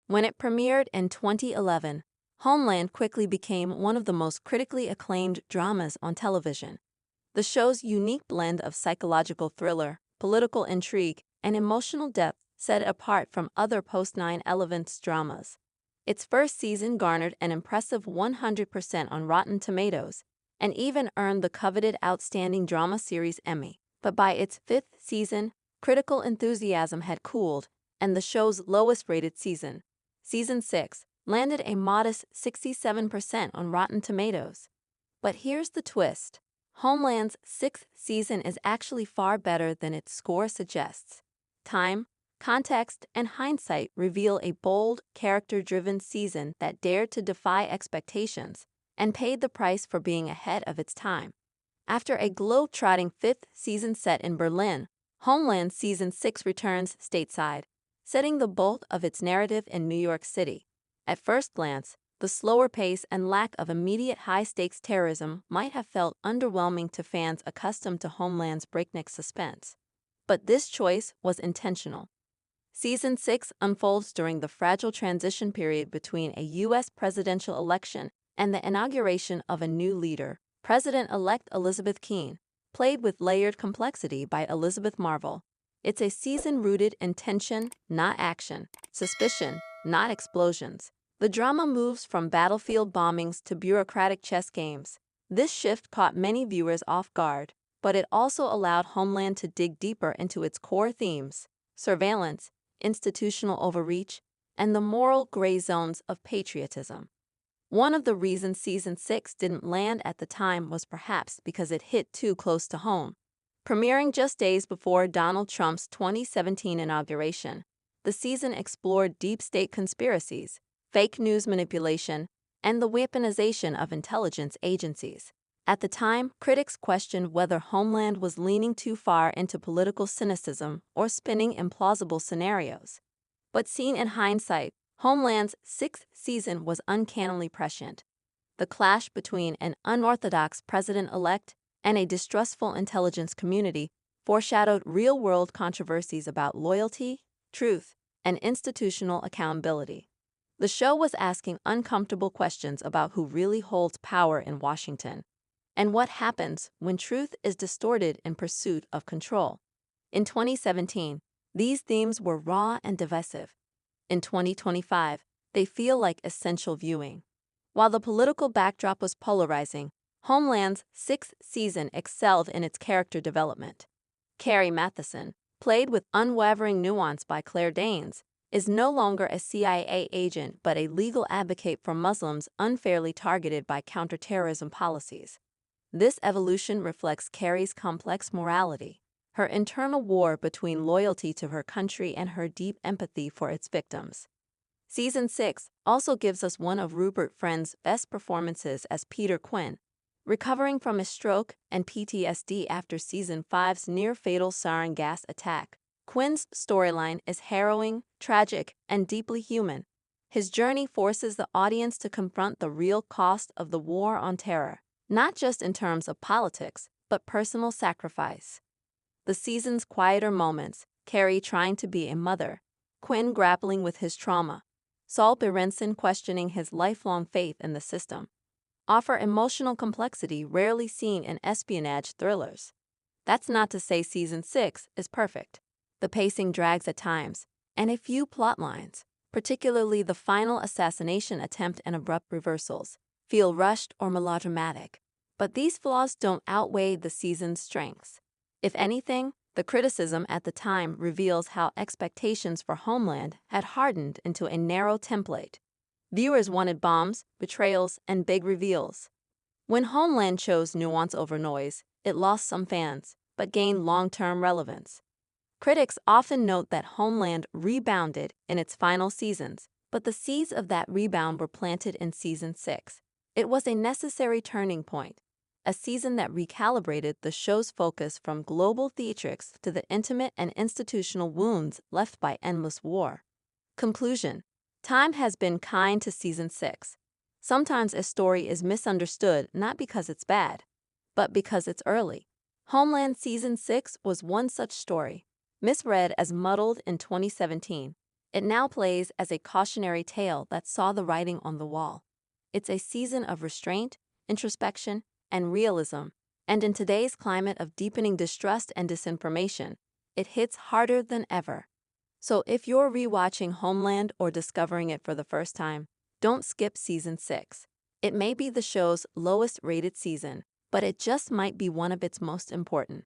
When it premiered in 2011, Homeland quickly became one of the most critically acclaimed dramas on television. The show's unique blend of psychological thriller, political intrigue, and emotional depth set it apart from other post-9/11 dramas. Its first season garnered an impressive 100% on Rotten Tomatoes, and even earned the coveted Outstanding Drama Series Emmy. But by its fifth season, critical enthusiasm had cooled, and the show's lowest-rated season, Season 6, landed a modest 67% on Rotten Tomatoes. But here's the twist. Homeland's sixth season is actually far better than its score suggests. Time, context, and hindsight reveal a bold, character-driven season that dared to defy expectations and paid the price for being ahead of its time. After a globe-trotting fifth season set in Berlin, Homeland Season 6 returns stateside, setting the bulk of its narrative in New York City. At first glance, the slower pace and lack of immediate high-stakes terrorism might have felt underwhelming to fans accustomed to Homeland's breakneck suspense. But this choice was intentional. Season 6 unfolds during the fragile transition period between a U.S. presidential election and the inauguration of a new leader, President-elect Elizabeth Keene, played with layered complexity by Elizabeth Marvel. It's a season rooted in tension, not action, suspicion, not explosions. The drama moves from battlefield bombings to bureaucratic chess games. This shift caught many viewers off guard, but it also allowed Homeland to dig deeper into its core themes: surveillance, institutional overreach, and the moral gray zones of patriotism. One of the reasons Season 6 didn't land at the time was perhaps because it hit too close to home. Premiering just days before Donald Trump's 2017 inauguration, the season explored deep state conspiracies, fake news manipulation, and the weaponization of intelligence agencies. At the time, critics questioned whether Homeland was leaning too far into political cynicism or spinning implausible scenarios. But seen in hindsight, Homeland's sixth season was uncannily prescient. The clash between an unorthodox president-elect and a distrustful intelligence community foreshadowed real-world controversies about loyalty, truth, and institutional accountability. The show was asking uncomfortable questions about who really holds power in Washington and what happens when truth is distorted in pursuit of control. In 2017, these themes were raw and divisive. In 2025, they feel like essential viewing. While the political backdrop was polarizing, Homeland's sixth season excelled in its character development. Carrie Mathison, played with unwavering nuance by Claire Danes, is no longer a CIA agent but a legal advocate for Muslims unfairly targeted by counterterrorism policies. This evolution reflects Carrie's complex morality, her internal war between loyalty to her country and her deep empathy for its victims. Season 6 also gives us one of Rupert Friend's best performances as Peter Quinn. Recovering from a stroke and PTSD after Season 5's near-fatal sarin gas attack, Quinn's storyline is harrowing, tragic, and deeply human. His journey forces the audience to confront the real cost of the war on terror, not just in terms of politics, but personal sacrifice. The season's quieter moments, Carrie trying to be a mother, Quinn grappling with his trauma, Saul Berenson questioning his lifelong faith in the system, offer emotional complexity rarely seen in espionage thrillers. That's not to say Season 6 is perfect. The pacing drags at times, and a few plot lines, particularly the final assassination attempt and abrupt reversals, feel rushed or melodramatic. But these flaws don't outweigh the season's strengths. If anything, the criticism at the time reveals how expectations for Homeland had hardened into a narrow template. Viewers wanted bombs, betrayals, and big reveals. When Homeland chose nuance over noise, it lost some fans, but gained long-term relevance. Critics often note that Homeland rebounded in its final seasons, but the seeds of that rebound were planted in Season 6. It was a necessary turning point, a season that recalibrated the show's focus from global theatrics to the intimate and institutional wounds left by endless war. Conclusion: time has been kind to Season 6. Sometimes a story is misunderstood not because it's bad, but because it's early. Homeland Season 6 was one such story, misread as muddled in 2017, It now plays as a cautionary tale that saw the writing on the wall. It's a season of restraint, introspection, and realism, and in today's climate of deepening distrust and disinformation, it hits harder than ever. So if you're rewatching Homeland or discovering it for the first time, don't skip season 6. It may be the show's lowest rated season, but it just might be one of its most important.